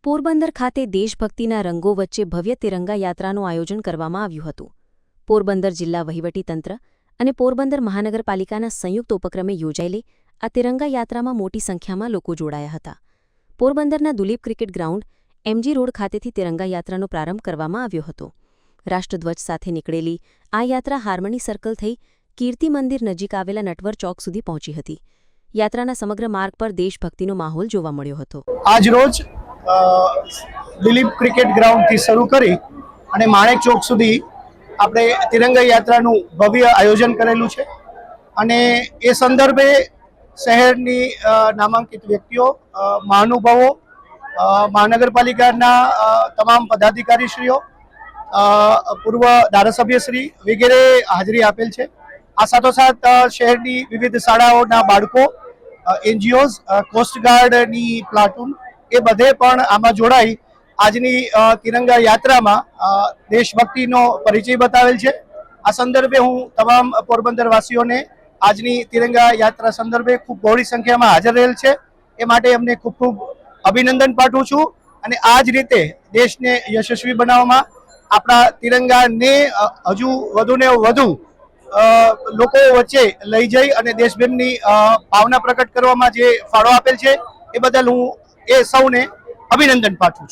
પોરબંદર ખાતે દેશભક્તિના રંગો વચ્ચે ભવ્ય તિરંગા યાત્રાનું આયોજન કરવામાં આવ્યું હતું। પોરબંદર જિલ્લા વહીવટીતંત્ર અને પોરબંદર મહાનગરપાલિકાના સંયુક્ત ઉપક્રમે યોજાયેલી આ તિરંગા યાત્રામાં મોટી સંખ્યામાં લોકો જોડાયા હતા। પોરબંદરના Duleep cricket ground MG road ખાતેથી તિરંગા યાત્રાનો પ્રારંભ કરવામાં આવ્યો હતો। રાષ્ટ્રધ્વજ સાથે નીકળેલી આ યાત્રા હાર્મની સર્કલ થઈ કીર્તિ મંદિર નજીક આવેલા નટવર ચોક સુધી પહોંચી હતી। યાત્રાના સમગ્ર માર્ગ પર દેશભક્તિનો માહોલ જોવા મળ્યો હતો। આજ રોજ દિલીપ ક્રિકેટ ગ્રાઉન્ડથી શરૂ કરી અને માણેક ચોક સુધી આપણે તિરંગા યાત્રાનું ભવ્ય આયોજન કરેલું છે અને એ સંદર્ભે શહેરની નામાંકિત વ્યક્તિઓ, મહાનુભાવો, મહાનગરપાલિકાના તમામ પદાધિકારીશ્રીઓ, પૂર્વ ધારાસભ્યશ્રી વગેરે હાજરી આપેલ છે। આ સાથોસાથ શહેરની વિવિધ શાળાઓના બાળકો, એનજીઓઝ, કોસ્ટગાર્ડની પ્લાટૂન એ બધે પણ આમાં જોડાઈ આજની તિરંગા યાત્રામાં દેશભક્તિનો પરિચય બતાવેલ છે। આ સંદર્ભે હું તમામ પોરબંદરવાસીઓને આજની તિરંગા યાત્રા સંદર્ભે ખૂબ બહોળી સંખ્યામાં હાજર રહેલ છે એ માટે એમને ખૂબ ખૂબ અભિનંદન પાઠવું છું અને આ જ રીતે દેશને યશસ્વી બનાવવામાં આપણા તિરંગાને હજુ વધુને વધુ લોકો વચ્ચે લઈ જઈ અને દેશપ્રેમની ભાવના પ્રકટ કરવામાં જે ફાળો આપેલ છે એ બદલ હું એ સૌને અભિનંદન પાઠવું છું।